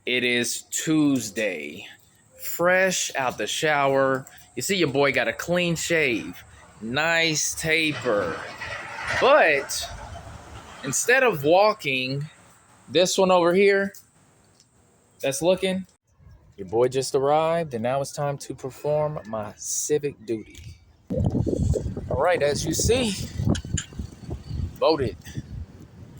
It is Tuesday. Fresh out the shower. You see your boy got a clean shave. Nice taper. But instead of walking, this one over here that's looking, your boy just arrived and now it's time to perform my civic duty. All right, as you see, voted.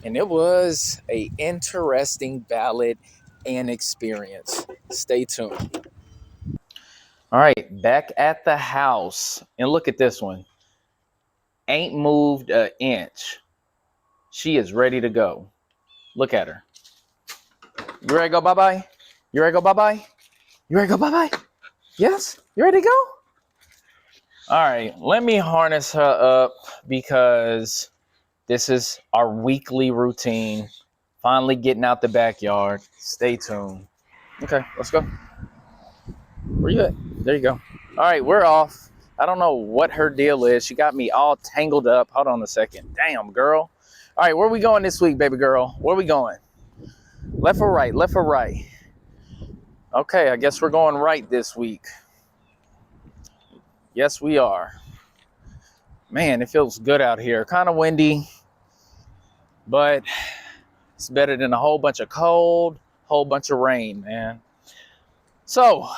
And it was a interesting ballot and experience. Stay tuned. All right, back at the house. And look at this one. Ain't moved an inch. She is ready to go. Look at her. You ready to go bye-bye? You ready to go bye-bye? You ready to go bye-bye? Yes? You ready to go? All right, let me harness her up because this is our weekly routine. Finally getting out the backyard. Stay tuned. Okay, let's go. Where you at? There you go. All right, we're off. I don't know what her deal is. She got me all tangled up. Hold on a second. Damn, girl. All right, where we going this week, baby girl? Where we going? Left or right? Left or right? Okay, I guess we're going right this week. Yes, we are. Man, it feels good out here. Kind of windy, but it's better than a whole bunch of cold, whole bunch of rain, man. So,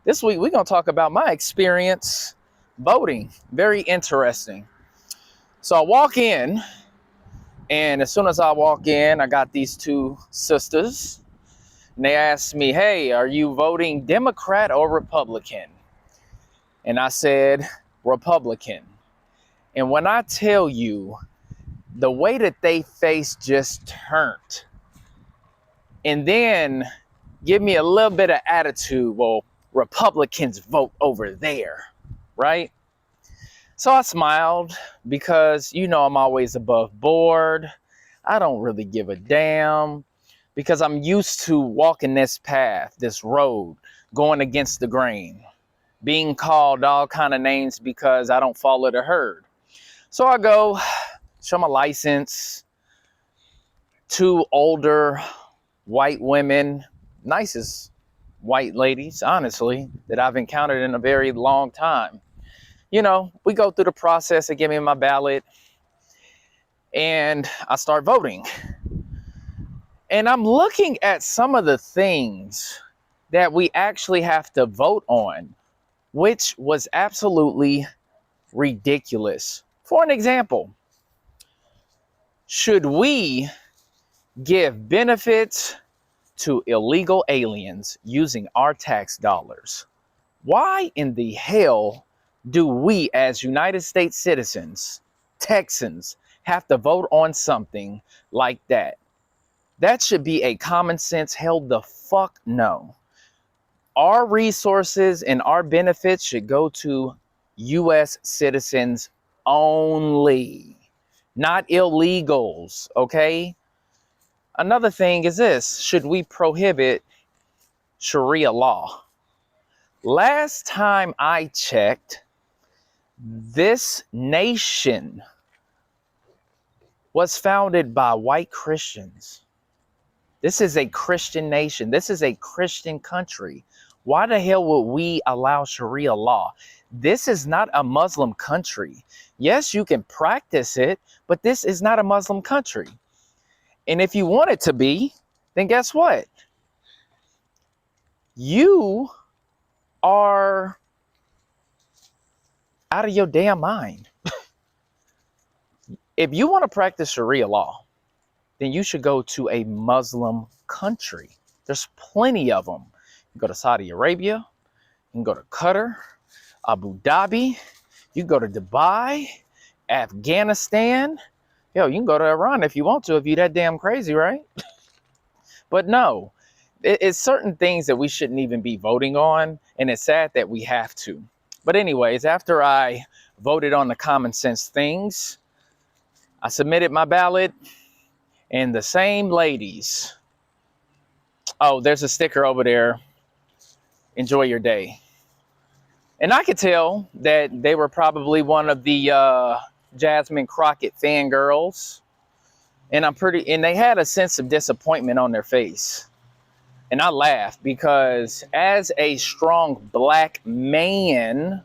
this week we're going to talk about my experience voting. Very interesting. So I walk in, and as soon as I walk in, I got these two sisters. And they asked me, hey, are you voting Democrat or Republican? And I said, Republican. And when I tell you, the way that they face just turned, and then give me a little bit of attitude, well, Republicans vote over there, right? So I smiled because, you know, I'm always above board. I don't really give a damn because I'm used to walking this path, this road, going against the grain, being called all kind of names because I don't follow the herd. So I go, show my license. Two older white women, nicest white ladies, honestly, that I've encountered in a very long time. You know, we go through the process of giving me my ballot and I start voting. And I'm looking at some of the things that we actually have to vote on, which was absolutely ridiculous. For an example, should we give benefits to illegal aliens using our tax dollars? Why in the hell do we as United States citizens, Texans, have to vote on something like that? That should be a common sense hell the fuck no. Our resources and our benefits should go to U.S. citizens only, not illegals, okay? Another thing is this, should we prohibit Sharia law? Last time I checked, this nation was founded by white Christians. This is a Christian nation. This is a Christian country. Why the hell would we allow Sharia law? This is not a Muslim country. Yes, you can practice it, but this is not a Muslim country. And if you want it to be, then guess what? You are out of your damn mind. If you want to practice Sharia law, then you should go to a Muslim country. There's plenty of them. You can go to Saudi Arabia, you can go to Qatar, Abu Dhabi, you can go to Dubai, Afghanistan. Yo, you can go to Iran if you want to, if you're that damn crazy, right? But no, it's certain things that we shouldn't even be voting on, and it's sad that we have to. But anyways, after I voted on the common sense things, I submitted my ballot, and the same ladies, oh, there's a sticker over there, enjoy your day. And I could tell that they were probably one of the Jasmine Crockett fangirls. And they had a sense of disappointment on their face. And I laugh because as a strong black man,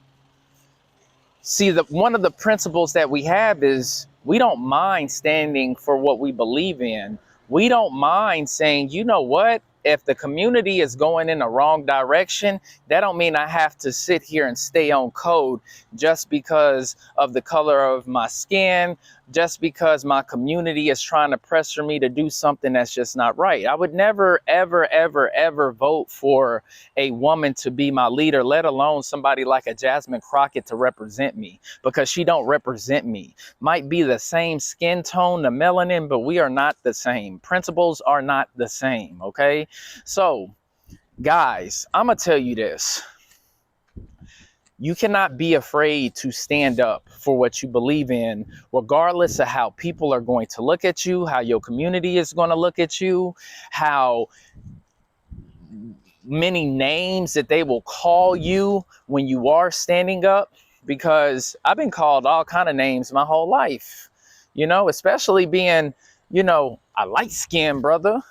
see, one of the principles that we have is we don't mind standing for what we believe in. We don't mind saying, you know what? If the community is going in the wrong direction, that don't mean I have to sit here and stay on code just because of the color of my skin, just because my community is trying to pressure me to do something that's just not right. I would never, ever, ever, ever vote for a woman to be my leader, let alone somebody like a Jasmine Crockett to represent me, because she don't represent me. Might be the same skin tone, the melanin, but we are not the same. Principles are not the same, okay? So, guys, I'm gonna tell you this. You cannot be afraid to stand up for what you believe in, regardless of how people are going to look at you, how your community is going to look at you, how many names that they will call you when you are standing up, because I've been called all kind of names my whole life, you know, especially being, you know, a light skinned brother.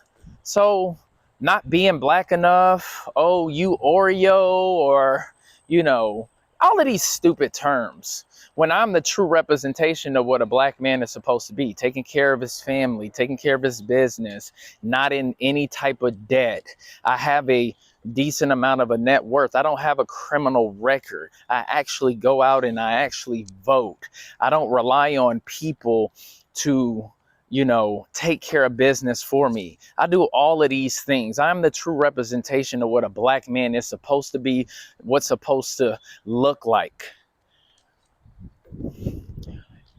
So not being black enough, oh, you Oreo, or, you know, all of these stupid terms. When I'm the true representation of what a black man is supposed to be, taking care of his family, taking care of his business, not in any type of debt. I have a decent amount of a net worth. I don't have a criminal record. I actually go out and I actually vote. I don't rely on people to, you know, take care of business for me. I do all of these things. I'm the true representation of what a black man is supposed to be, what's supposed to look like.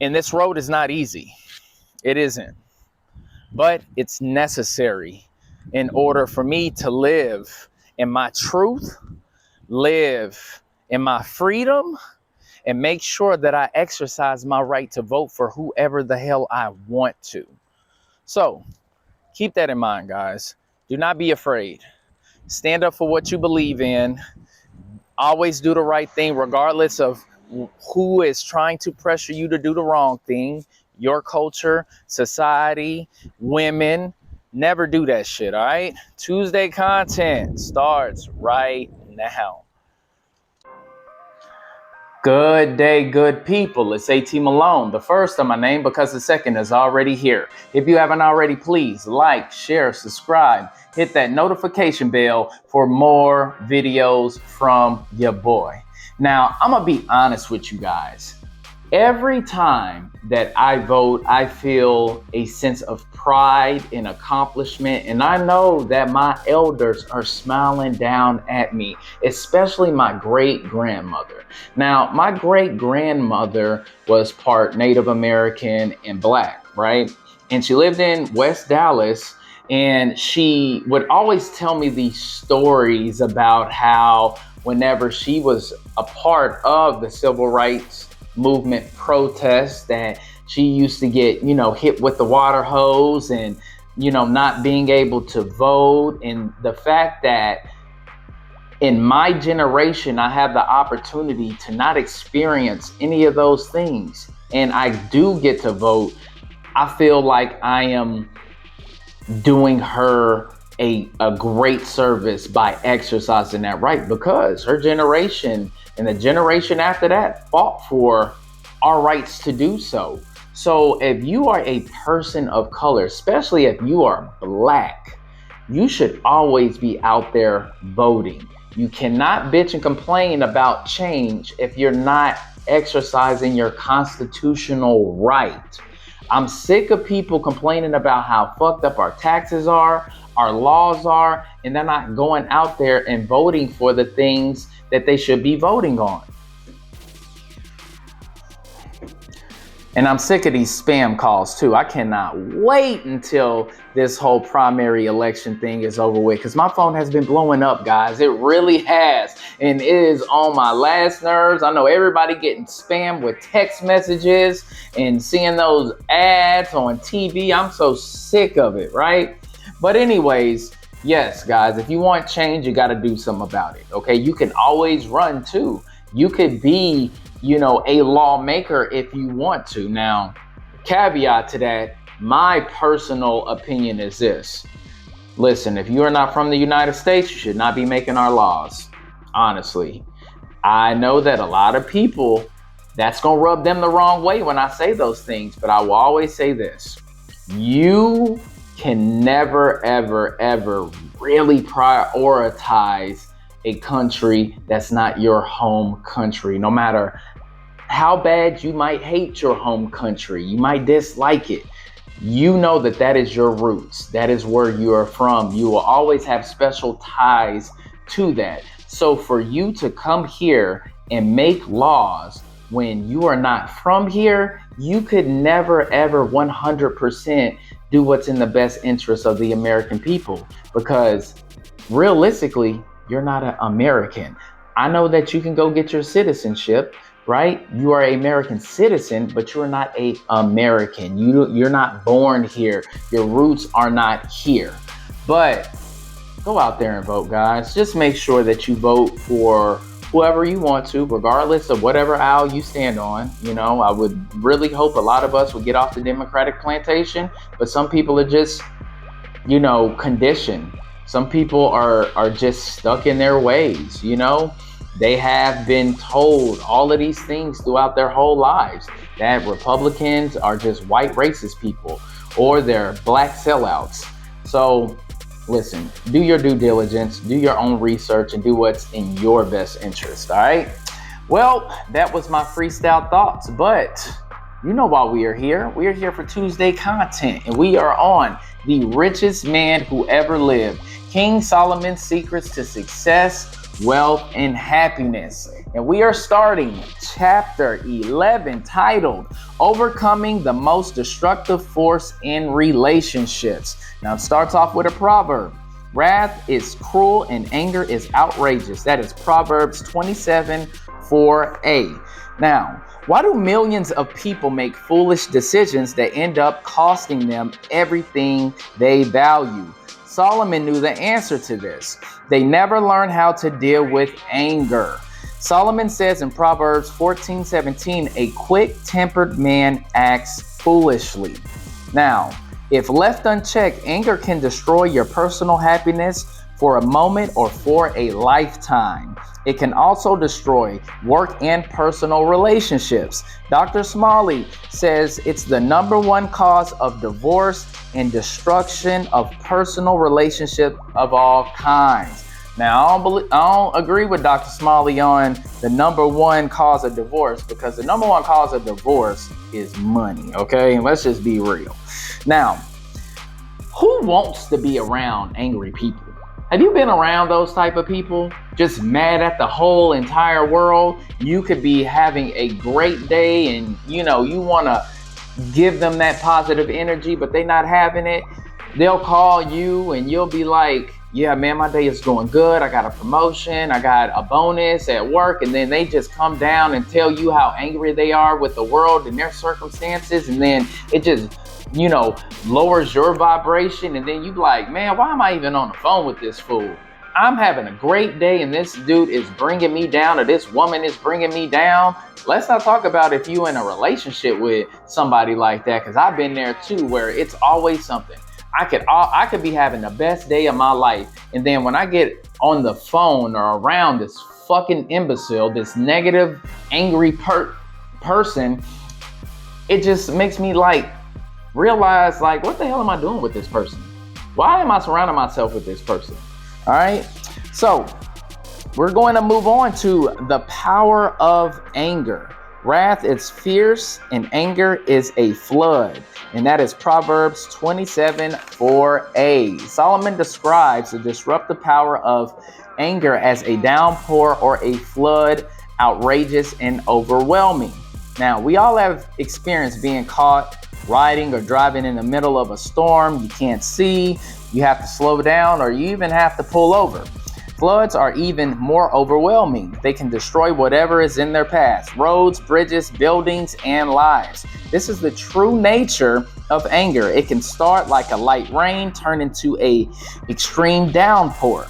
And this road is not easy. It isn't. But it's necessary in order for me to live in my truth, live in my freedom, and make sure that I exercise my right to vote for whoever the hell I want to. So keep that in mind, guys. Do not be afraid. Stand up for what you believe in. Always do the right thing, regardless of who is trying to pressure you to do the wrong thing. Your culture, society, women. Never do that shit, all right? Tuesday content starts right now. Good day, good people. It's AT Malone, the first of my name because the second is already here. If you haven't already, please like, share, subscribe, hit that notification bell for more videos from your boy. Now, I'm going to be honest with you guys. Every time that I vote, I feel a sense of pride and accomplishment. And I know that my elders are smiling down at me, especially my great grandmother. Now, my great grandmother was part Native American and black, right? And she lived in West Dallas. And she would always tell me these stories about how whenever she was a part of the civil rights movement protests, that she used to get, you know, hit with the water hose and, you know, not being able to vote. And the fact that in my generation, I have the opportunity to not experience any of those things, and I do get to vote, I feel like I am doing her a great service by exercising that right, because her generation and the generation after that fought for our rights to do so. So if you are a person of color, especially if you are black, you should always be out there voting. You cannot bitch and complain about change if you're not exercising your constitutional right. I'm sick of people complaining about how fucked up our taxes are, our laws are, and they're not going out there and voting for the things that they should be voting on. And I'm sick of these spam calls too. I cannot wait until this whole primary election thing is over with, because my phone has been blowing up, guys. It really has. And it is on my last nerves. I know everybody getting spammed with text messages and seeing those ads on TV. I'm so sick of it, right? But anyways, yes, guys, if you want change, you got to do something about it. Okay, you can always run too. You could be, you know, a lawmaker if you want to. Now, caveat to that, my personal opinion is this. Listen, if you are not from the United States, you should not be making our laws. Honestly, I know that a lot of people, that's going to rub them the wrong way when I say those things, but I will always say this. You can never, ever, ever really prioritize a country that's not your home country. No matter how bad you might hate your home country, you might dislike it. You know that that is your roots. That is where you are from. You will always have special ties to that. So for you to come here and make laws when you are not from here, you could never, ever 100% do what's in the best interest of the American people, because realistically, you're not an American. I know that you can go get your citizenship, right? You are an American citizen, but you're not an American. You're not born here. Your roots are not here. But go out there and vote, guys. Just make sure that you vote for whoever you want to, regardless of whatever aisle you stand on. You know, I would really hope a lot of us would get off the Democratic plantation, but some people are just, you know, conditioned. Some people are just stuck in their ways, you know. They have been told all of these things throughout their whole lives, that Republicans are just white racist people or they're black sellouts. So listen, do your due diligence, do your own research, and do what's in your best interest, all right? Well, that was my freestyle thoughts, but you know why we are here. We are here for Tuesday content, and we are on the richest man who ever lived, King Solomon's Secrets to Success, Wealth, and Happiness. And we are starting chapter 11, titled Overcoming the Most Destructive Force in Relationships. Now, it starts off with a proverb. Wrath is cruel and anger is outrageous. That is Proverbs 27:4a. Now, why do millions of people make foolish decisions that end up costing them everything they value? Solomon knew the answer to this. They never learn how to deal with anger. Solomon says in Proverbs 14:17, a quick-tempered man acts foolishly. Now, if left unchecked, anger can destroy your personal happiness for a moment or for a lifetime. It can also destroy work and personal relationships. Dr. Smalley says it's the number one cause of divorce and destruction of personal relationships of all kinds. Now, I don't agree with Dr. Smalley on the number one cause of divorce, because the number one cause of divorce is money, okay? Let's just be real. Now, who wants to be around angry people? Have you been around those type of people? Just mad at the whole entire world? You could be having a great day and, you know, you want to give them that positive energy, but they not having it. They'll call you and you'll be like, yeah, man, my day is going good. I got a promotion. I got a bonus at work. And then they just come down and tell you how angry they are with the world and their circumstances. And then it just, you know, lowers your vibration. And then you like, man, why am I even on the phone with this fool? I'm having a great day and this dude is bringing me down, or this woman is bringing me down. Let's not talk about if you in a relationship with somebody like that, because I've been there too, where it's always something. I could be having the best day of my life, and then when I get on the phone or around this fucking imbecile, this negative, angry person, it just makes me like realize, like, what the hell am I doing with this person? Why am I surrounding myself with this person? All right, so we're going to move on to the power of anger. Wrath is fierce and anger is a flood. And that is Proverbs 27:4a. Solomon describes the disruptive power of anger as a downpour or a flood, outrageous and overwhelming. Now, we all have experienced being caught riding or driving in the middle of a storm. You can't see, you have to slow down, or you even have to pull over. Floods are even more overwhelming. They can destroy whatever is in their path: roads, bridges, buildings, and lives. This is the true nature of anger. It can start like a light rain, turn into an extreme downpour.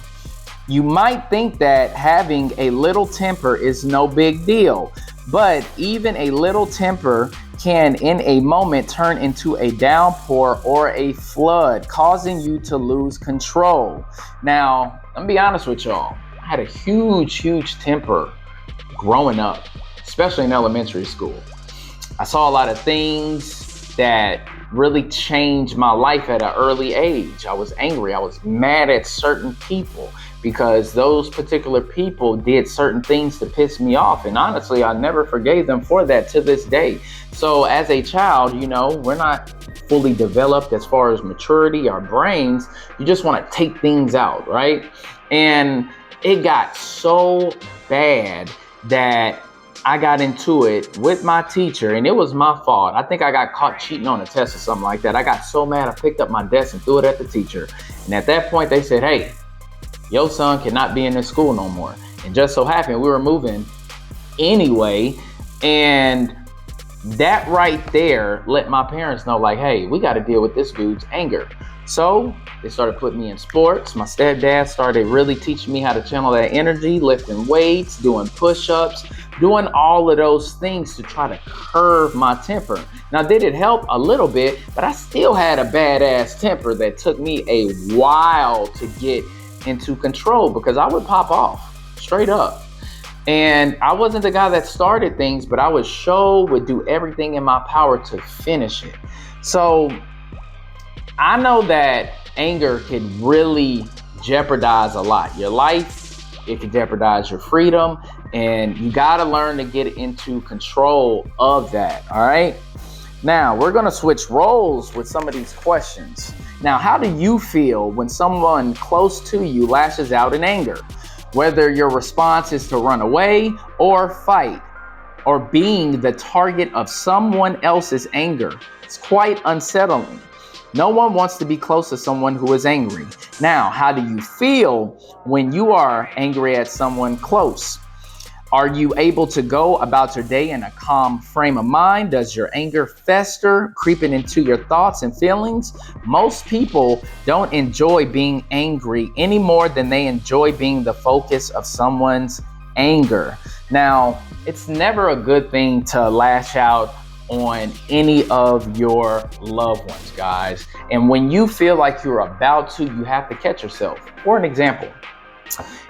You might think that having a little temper is no big deal, but even a little temper can in a moment turn into a downpour or a flood, causing you to lose control. Now, let me be honest with y'all. I had a huge temper growing up, especially in elementary school. I saw a lot of things that really changed my life at an early age. I was angry. I was mad at certain people because those particular people did certain things to piss me off. And honestly, I never forgave them for that to this day. So as a child, you know, we're not fully developed as far as maturity, our brains. You just want to take things out, right? And it got so bad that I got into it with my teacher, and it was my fault. I think I got caught cheating on a test or something like that. I got so mad, I picked up my desk and threw it at the teacher. And at that point, they said, hey, your son cannot be in this school no more. And just so happened, we were moving anyway. And that right there let my parents know, like, hey, we got to deal with this dude's anger. So they started putting me in sports. My stepdad started really teaching me how to channel that energy, lifting weights, doing push-ups, doing all of those things to try to curb my temper. Now, did it help? A little bit, but I still had a badass temper that took me a while to get into control because I would pop off straight up. And I wasn't the guy that started things, but I would do everything in my power to finish it. So I know that anger can really jeopardize a lot. Your life, it can jeopardize your freedom, and you got to learn to get into control of that. All right. Now we're going to switch roles with some of these questions. Now, how do you feel when someone close to you lashes out in anger? Whether your response is to run away or fight, or being the target of someone else's anger, it's quite unsettling. No one wants to be close to someone who is angry. Now, how do you feel when you are angry at someone close? Are you able to go about your day in a calm frame of mind? Does your anger fester, creeping into your thoughts and feelings? Most people don't enjoy being angry any more than they enjoy being the focus of someone's anger. Now, it's never a good thing to lash out on any of your loved ones, guys. And when you feel like you're about to, you have to catch yourself. For an example,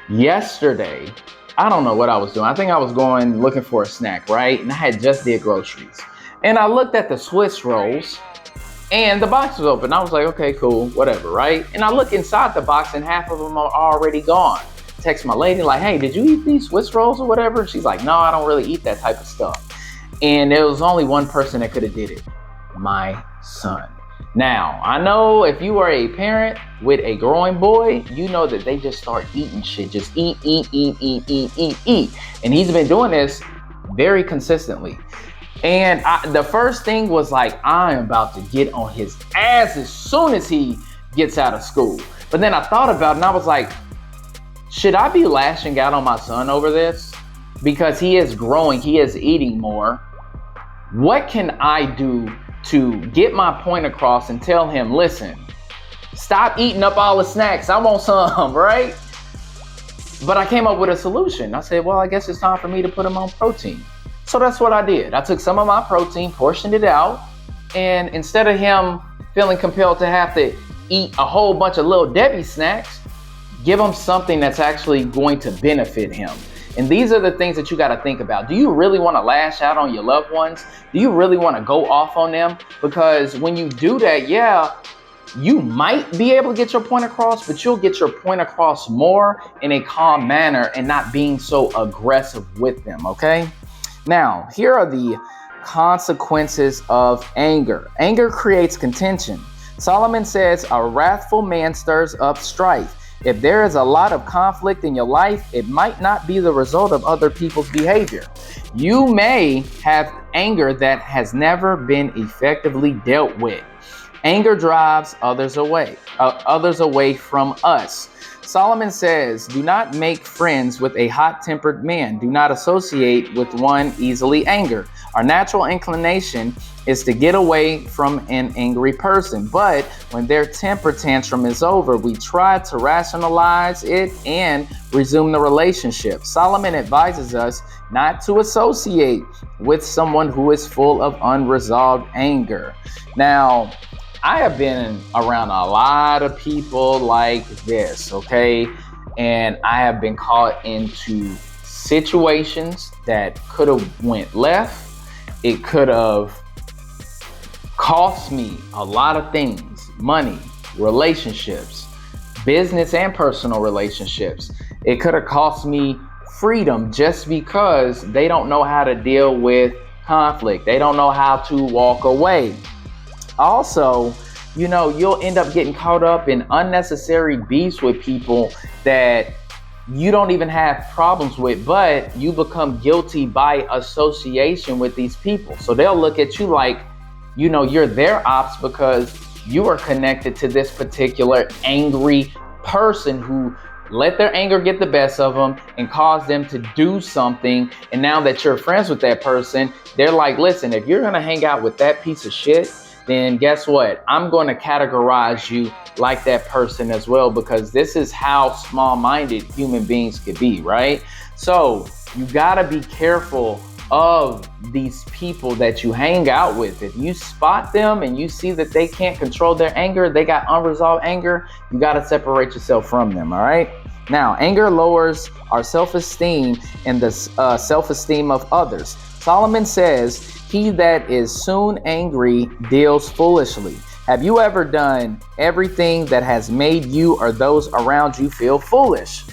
yesterday, I don't know what I was doing. I think I was going looking for a snack, right? And I had just did groceries. And I looked at the Swiss rolls and the box was open. I was like, okay, cool, whatever, right? And I look inside the box and half of them are already gone. Text my lady like, hey, did you eat these Swiss rolls or whatever? She's like, no, I don't really eat that type of stuff. And there was only one person that could have did it, my son. Now, I know if you are a parent with a growing boy, you know that they just start eating shit. Just eat. And he's been doing this very consistently. And the first thing was like, I'm about to get on his ass as soon as he gets out of school. But then I thought about it and I was like, should I be lashing out on my son over this? Because he is growing, he is eating more. What can I do to get my point across and tell him, listen, stop eating up all the snacks. I want some, right? But I came up with a solution. I said, well, I guess it's time for me to put him on protein. So that's what I did. I took some of my protein, portioned it out, and instead of him feeling compelled to have to eat a whole bunch of Little Debbie snacks, give him something that's actually going to benefit him. And these are the things that you got to think about. Do you really want to lash out on your loved ones? Do you really want to go off on them? Because when you do that, yeah, you might be able to get your point across, but you'll get your point across more in a calm manner and not being so aggressive with them, okay? Now, here are the consequences of anger. Anger creates contention. Solomon says, a wrathful man stirs up strife. If there is a lot of conflict in your life, it might not be the result of other people's behavior. You may have anger that has never been effectively dealt with. Anger drives others away from us. Solomon says, do not make friends with a hot-tempered man. Do not associate with one easily angered. Our natural inclination is to get away from an angry person. But when their temper tantrum is over, we try to rationalize it and resume the relationship. Solomon advises us not to associate with someone who is full of unresolved anger. Now, I have been around a lot of people like this, okay? And I have been caught into situations that could have went left. It could have cost me a lot of things: money, relationships, business and personal relationships. It could have cost me freedom just because they don't know how to deal with conflict. They don't know how to walk away. Also, you'll end up getting caught up in unnecessary beefs with people that you don't even have problems with, but you become guilty by association with these people. So they'll look at you like, you're their ops because you are connected to this particular angry person who let their anger get the best of them and cause them to do something. And now that you're friends with that person, they're like, listen, if you're going to hang out with that piece of shit, then guess what? I'm going to categorize you like that person as well, because this is how small-minded human beings could be, right? So you got to be careful of these people that you hang out with. If you spot them and you see that they can't control their anger, they got unresolved anger, you got to separate yourself from them, all right? Now, anger lowers our self-esteem and the self-esteem of others. Solomon says, "He that is soon angry deals foolishly." Have you ever done everything that has made you or those around you feel foolish?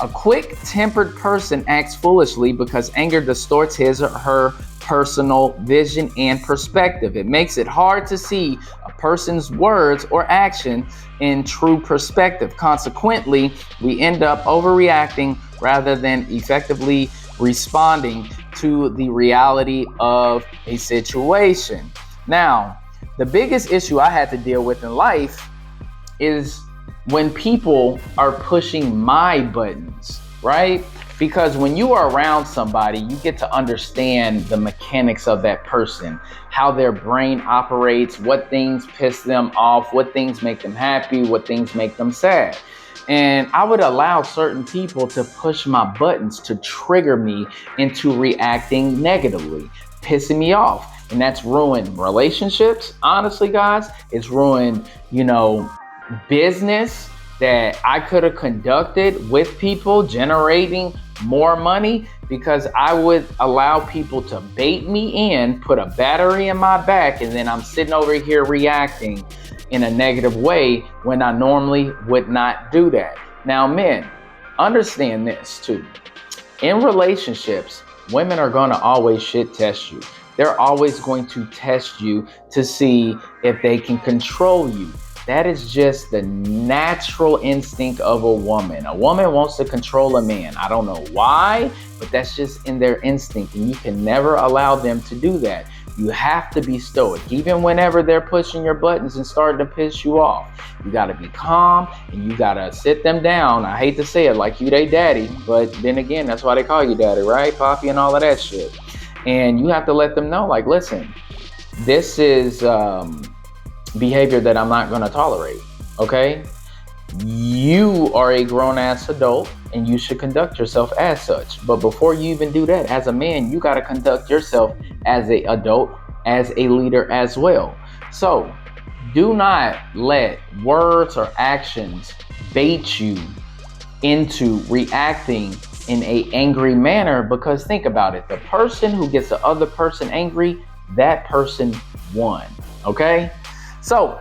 A quick-tempered person acts foolishly because anger distorts his or her personal vision and perspective. It makes it hard to see a person's words or action in true perspective. Consequently, we end up overreacting rather than effectively responding to the reality of a situation. Now, the biggest issue I had to deal with in life is when people are pushing my buttons, right? Because when you are around somebody, you get to understand the mechanics of that person, how their brain operates, what things piss them off, what things make them happy, what things make them sad. And I would allow certain people to push my buttons to trigger me into reacting negatively, pissing me off. And that's ruined relationships. Honestly, guys, it's ruined, business that I could have conducted with people, generating more money, because I would allow people to bait me in, put a battery in my back, and then I'm sitting over here reacting in a negative way when I normally would not do that. Now, men, understand this too. In relationships, women are going to always shit test you. They're always going to test you to see if they can control you. That is just the natural instinct of a woman. A woman wants to control a man. I don't know why, but that's just in their instinct, and you can never allow them to do that. You have to be stoic, even whenever they're pushing your buttons and starting to piss you off. You got to be calm, and you got to sit them down. I hate to say it, like you they daddy, but then again, that's why they call you daddy, right? Poppy and all of that shit. And you have to let them know, like, listen, this is behavior that I'm not going to tolerate, okay? You are a grown-ass adult, and you should conduct yourself as such. But before you even do that, as a man, you got to conduct yourself as an adult, as a leader as well. So do not let words or actions bait you into reacting in an angry manner, because think about it. The person who gets the other person angry, that person won, okay? So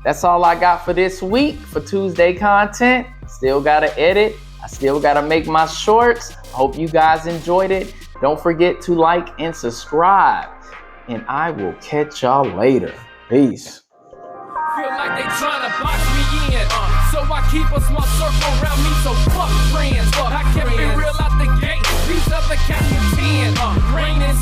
that's all I got for this week for Tuesday content. Still got to edit. I still got to make my shorts. Hope you guys enjoyed it. Don't forget to like and subscribe. And I will catch y'all later. Peace. Feel like they tryna box me in, so I keep a small circle around me, so fuck friends. I kept it real out the gate, these other cats pretend, raining